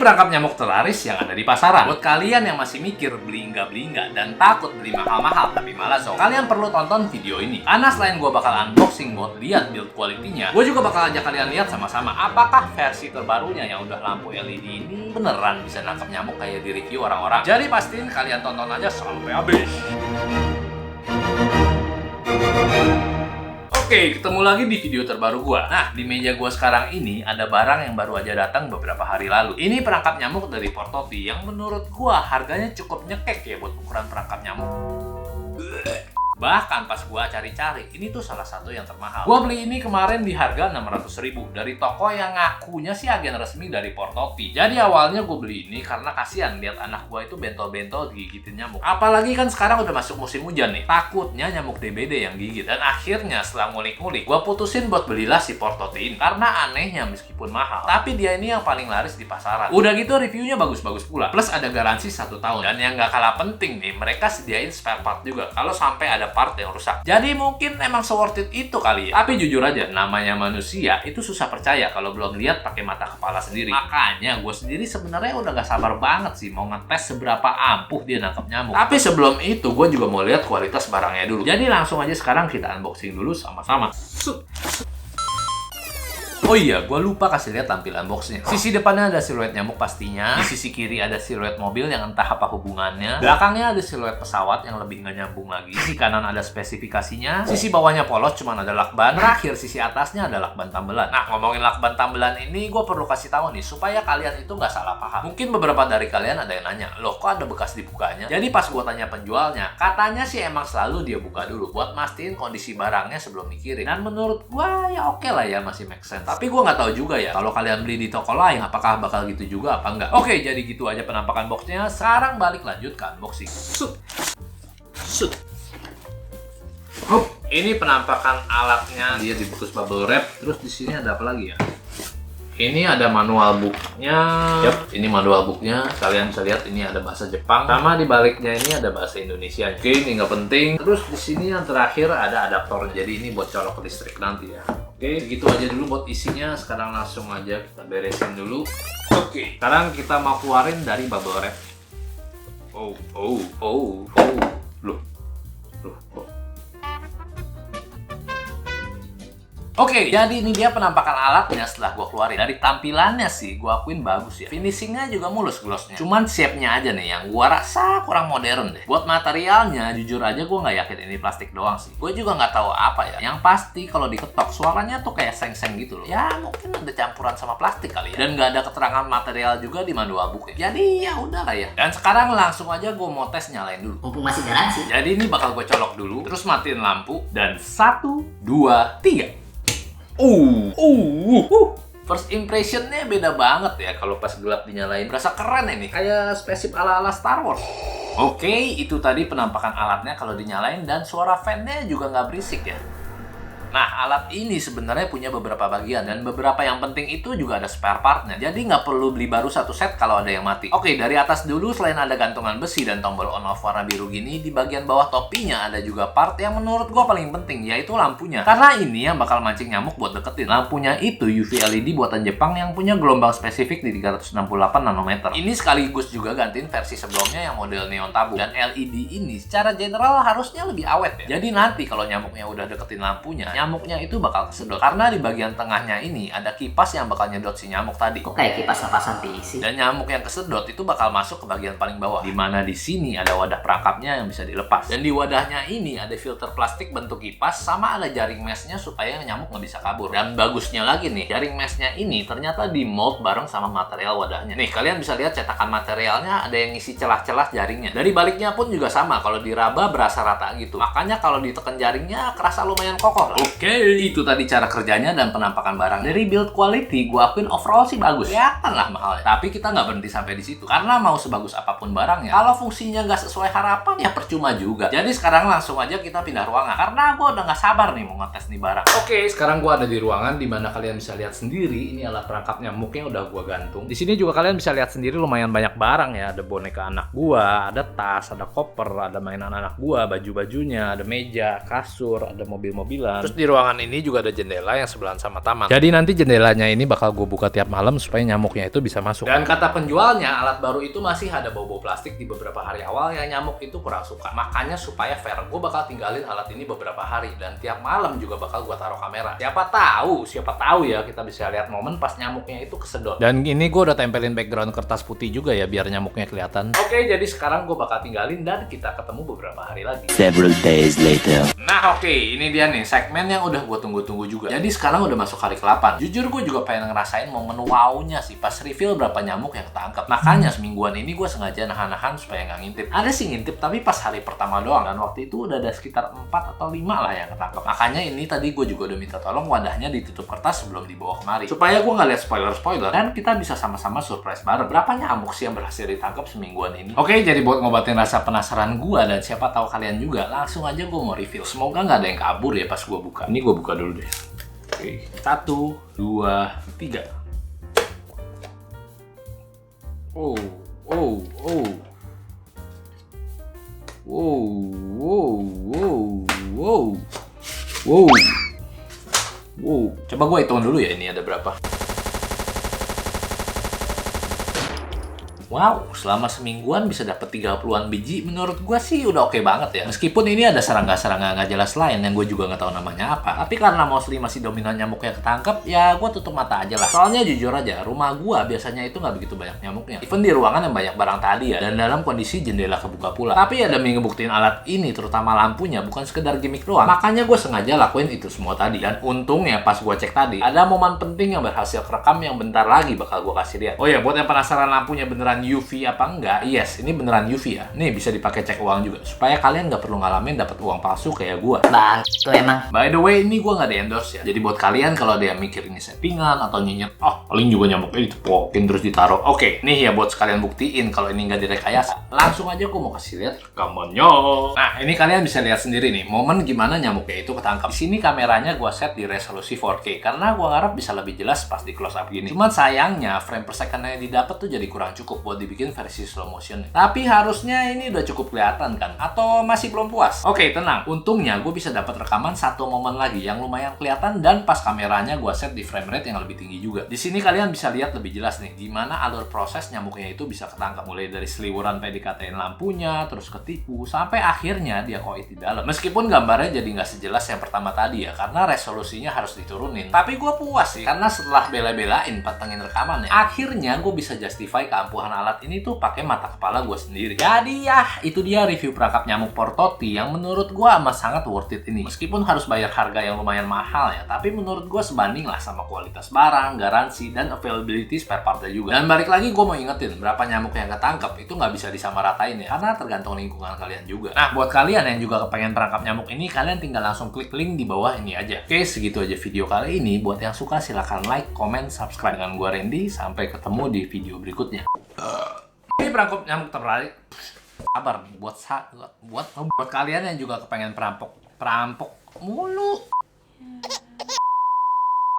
perangkap nyamuk terlaris yang ada di pasaran. Buat kalian yang masih mikir beli nggak dan takut beli mahal-mahal tapi malah zonk, kalian perlu tonton video ini. Karena selain gue bakal unboxing buat lihat build quality-nya, gue juga bakal ajak kalian lihat sama-sama apakah versi terbarunya yang udah lampu LED ini beneran bisa nangkap nyamuk kayak di review orang-orang. Jadi pastiin kalian tonton aja sampai habis. Oke, ketemu lagi di video terbaru gua. Nah, di meja gua sekarang ini ada barang yang baru aja datang beberapa hari lalu. Ini perangkap nyamuk dari Portofi yang menurut gua harganya cukup nyekek ya buat ukuran perangkap nyamuk. Bahkan pas gua cari-cari, ini tuh salah satu yang termahal. Gua beli ini kemarin di harga 600.000 dari toko yang ngakunya sih agen resmi dari Portofi. Jadi awalnya gua beli ini karena kasihan lihat anak gua itu bentol-bentol digigitin nyamuk. Apalagi kan sekarang udah masuk musim hujan nih. Takutnya nyamuk DBD yang gigit. Dan akhirnya setelah ngulik-ngulik, gua putusin buat belilah si Portofi ini. Karena anehnya meskipun mahal, tapi dia ini yang paling laris di pasaran. Udah gitu reviewnya bagus-bagus pula. Plus ada garansi 1 tahun. Dan yang gak kalah penting nih, mereka sediain spare part juga kalau sampai ada part yang rusak. Jadi mungkin emang worth it itu kali ya. Tapi jujur aja, namanya manusia itu susah percaya kalau belum lihat pakai mata kepala sendiri. Makanya gue sendiri sebenarnya udah gak sabar banget sih mau ngetes seberapa ampuh dia nangkap nyamuk. Tapi sebelum itu gue juga mau lihat kualitas barangnya dulu. Jadi langsung aja sekarang kita unboxing dulu sama-sama. Oh iya, gue lupa kasih lihat tampilan boxnya. Sisi depannya ada siluet nyamuk pastinya. Di sisi kiri ada siluet mobil yang entah apa hubungannya. Belakangnya ada siluet pesawat yang lebih nggak nyambung lagi. Sisi kanan ada spesifikasinya. Sisi bawahnya polos, cuman ada lakban. Terakhir sisi atasnya ada lakban tambelan. Nah, ngomongin lakban tambelan ini, gue perlu kasih tahu nih supaya kalian itu nggak salah paham. Mungkin beberapa dari kalian ada yang nanya, loh kok ada bekas dibukanya? Jadi pas gue tanya penjualnya, katanya sih emang selalu dia buka dulu buat mastiin kondisi barangnya sebelum dikirim. Dan menurut gue ya oke lah ya, masih make sense. Tapi gue nggak tahu juga ya, kalau kalian beli di toko lain, apakah bakal gitu juga apa enggak. Oke, jadi gitu aja penampakan boxnya. Sekarang balik lanjut ke unboxing. Ini penampakan alatnya, dia dibungkus bubble wrap. Terus di sini ada apa lagi ya? Ini ada manual booknya. Yap, ini manual booknya. Kalian bisa lihat ini ada bahasa Jepang. Sama di baliknya ini ada bahasa Indonesia. Oke, ini nggak penting. Terus di sini yang terakhir ada adaptor. Jadi ini buat colok listrik nanti ya. Oke, gitu aja dulu buat isinya. Sekarang langsung aja kita beresin dulu. Oke, sekarang kita mau keluarin dari bubble wrap. Loh. Oke, jadi ini dia penampakan alatnya setelah gue keluarin. Dari tampilannya sih, gue akuin bagus ya. Finishingnya juga mulus glossnya. Cuman shape-nya aja nih yang gue rasa kurang modern deh. Buat materialnya, jujur aja gue nggak yakin ini plastik doang sih. Gue juga nggak tahu apa ya. Yang pasti kalau diketok suaranya tuh kayak seng-seng gitu loh. Ya mungkin ada campuran sama plastik kali ya. Dan nggak ada keterangan material juga di manual book ya. Jadi ya udah lah ya. Dan sekarang langsung aja gue mau tes nyalain dulu. Mumpung masih garansi. Jadi ini bakal gue colok dulu, terus matiin lampu dan 1, 2, 3. First impressionnya beda banget ya kalau pas gelap dinyalain. Berasa keren ini, kayak spaceship ala-ala Star Wars. Oke, itu tadi penampakan alatnya kalau dinyalain dan suara fan-nya juga nggak berisik ya. Nah, alat ini sebenarnya punya beberapa bagian dan beberapa yang penting itu juga ada spare partnya. Jadi nggak perlu beli baru satu set kalau ada yang mati. Oke, dari atas dulu selain ada gantungan besi dan tombol on off warna biru gini, di bagian bawah topinya ada juga part yang menurut gua paling penting, yaitu lampunya. Karena ini yang bakal mancing nyamuk buat deketin. Lampunya itu UV LED buatan Jepang yang punya gelombang spesifik di 368 nanometer. Ini sekaligus juga gantiin versi sebelumnya yang model neon tabung. Dan LED ini secara general harusnya lebih awet ya. Jadi nanti kalau nyamuknya udah deketin lampunya, nyamuknya itu bakal kesedot karena di bagian tengahnya ini ada kipas yang bakal nyedot si nyamuk tadi. Kok kayak kipas lepasan PC? Dan nyamuk yang kesedot itu bakal masuk ke bagian paling bawah, di mana di sini ada wadah perangkapnya yang bisa dilepas. Dan di wadahnya ini ada filter plastik bentuk kipas sama ada jaring meshnya supaya nyamuk nggak bisa kabur. Dan bagusnya lagi nih, jaring meshnya ini ternyata di mold bareng sama material wadahnya. Nih kalian bisa lihat cetakan materialnya ada yang ngisi celah-celah jaringnya. Dari baliknya pun juga sama, kalau diraba berasa rata gitu. Makanya kalau ditekan jaringnya kerasa lumayan kokoh lah. Oke, itu tadi cara kerjanya dan penampakan barang. Dari build quality, gue akuin overall sih bagus. Kelihatan lah mahalnya. Tapi kita nggak berhenti sampai di situ. Karena mau sebagus apapun barangnya, kalau fungsinya nggak sesuai harapan, ya percuma juga. Jadi sekarang langsung aja kita pindah ruangan. Karena gue udah nggak sabar nih mau ngetes nih barang. Oke, sekarang gue ada di ruangan di mana kalian bisa lihat sendiri. Ini alat perangkap nyamuknya udah gue gantung. Di sini juga kalian bisa lihat sendiri lumayan banyak barang ya. Ada boneka anak gue, ada tas, ada koper, ada mainan anak gue, baju-bajunya, ada meja, kasur, ada mobil-mobilan. Terus Terus di ruangan ini juga ada jendela yang sebelahan sama taman. Jadi nanti jendelanya ini bakal gue buka tiap malam supaya nyamuknya itu bisa masuk. Dan kata penjualnya, alat baru itu masih ada bau-bau plastik di beberapa hari awal yang nyamuk itu kurang suka. Makanya supaya fair, gue bakal tinggalin alat ini beberapa hari dan tiap malam juga bakal gue taruh kamera. Siapa tahu ya kita bisa lihat momen pas nyamuknya itu kesedot. Dan ini gue udah tempelin background kertas putih juga ya biar nyamuknya kelihatan. Oke, jadi sekarang gue bakal tinggalin dan kita ketemu beberapa hari lagi. Several days later. Nah oke, ini dia nih segmen yang udah gue tunggu-tunggu juga. Jadi sekarang udah masuk hari ke-8. Jujur gue juga pengen ngerasain momen wow-nya sih pas reveal berapa nyamuk yang ketangkep. Makanya semingguan ini gue sengaja nahan-nahan supaya nggak ngintip. Ada sih ngintip tapi pas hari pertama doang. Dan waktu itu udah ada sekitar 4 atau 5 lah yang ketangkep. Makanya ini tadi gue juga udah minta tolong wadahnya ditutup kertas sebelum dibawa kemari. Supaya gue nggak lihat spoiler-spoiler dan kita bisa sama-sama surprise bareng. Berapa nyamuk sih yang berhasil ditangkap semingguan ini? Oke, jadi buat ngobatin rasa penasaran gue dan siapa tahu kalian juga, langsung aja gue mau reveal. Semoga nggak ada yang kabur ya pas gue buka. Ini gue buka dulu deh. Oke, 1, 2, 3. Oh. Wow. Coba gue hitung dulu ya ini ada berapa. Wow, selama semingguan bisa dapet 30-an biji, menurut gue sih udah oke banget ya. Meskipun ini ada serangga-serangga nggak jelas lain yang gue juga nggak tahu namanya apa. Tapi karena mostly masih dominan nyamuknya ketangkep, ya gue tutup mata aja lah. Soalnya jujur aja, rumah gue biasanya itu nggak begitu banyak nyamuknya. Even di ruangan yang banyak barang tadi ya, dan dalam kondisi jendela kebuka pula. Tapi ya demi ngebuktiin alat ini, terutama lampunya, bukan sekedar gimmick doang. Makanya gue sengaja lakuin itu semua tadi. Dan untungnya pas gue cek tadi, ada momen penting yang berhasil kerekam yang bentar lagi bakal gue kasih lihat. Oh ya, buat yang penasaran lampunya beneran UV apa enggak? Yes, ini beneran UV ya. Nih bisa dipakai cek uang juga supaya kalian nggak perlu ngalamin dapat uang palsu kayak gua. Bang, itu emang. By the way, ini gua nggak di-endorse ya. Jadi buat kalian kalau ada yang mikir ini settingan atau nyinyir, paling juga nyamuknya ditepokin terus ditaruh. Oke, nih ya buat sekalian buktiin kalau ini nggak direkayasa. Langsung aja gua mau kasih lihat rekamannya. Nah, ini kalian bisa lihat sendiri nih, momen gimana nyamuknya itu ketangkap. Di sini kameranya gua set di resolusi 4K karena gua ngarep bisa lebih jelas pas di close up gini. Cuman sayangnya frame per second yang didapat tuh jadi kurang cukup buat dibikin versi slow motion. Tapi harusnya ini udah cukup kelihatan kan? Atau masih belum puas? Oke, tenang. Untungnya gue bisa dapat rekaman satu momen lagi yang lumayan kelihatan dan pas kameranya gue set di frame rate yang lebih tinggi juga. Di sini kalian bisa lihat lebih jelas nih gimana alur proses nyamuknya itu bisa ketangkap, mulai dari seliwuran PDKT lampunya, terus ketipu, sampai akhirnya dia koit di dalam. Meskipun gambarnya jadi nggak sejelas yang pertama tadi ya, karena resolusinya harus diturunin. Tapi gue puas sih, karena setelah bela-belain patengin rekamannya, akhirnya gue bisa justify keampuhan alat ini tuh pakai mata kepala gue sendiri. Jadi ya, itu dia review perangkap nyamuk Portoti yang menurut gue amat sangat worth it ini. Meskipun harus bayar harga yang lumayan mahal ya, tapi menurut gue sebanding lah sama kualitas barang, garansi, dan availability spare partnya juga. Dan balik lagi gue mau ingetin, berapa nyamuk yang ketangkep itu nggak bisa disamaratain ya, karena tergantung lingkungan kalian juga. Nah, buat kalian yang juga kepengen perangkap nyamuk ini, kalian tinggal langsung klik link di bawah ini aja. Oke, segitu aja video kali ini. Buat yang suka silahkan like, comment, subscribe. Dengan gue Randy, sampai ketemu di video berikutnya. Ini perangkap nyamuk terbaik. Kabar nih buat kalian yang juga kepengen perampok mulu.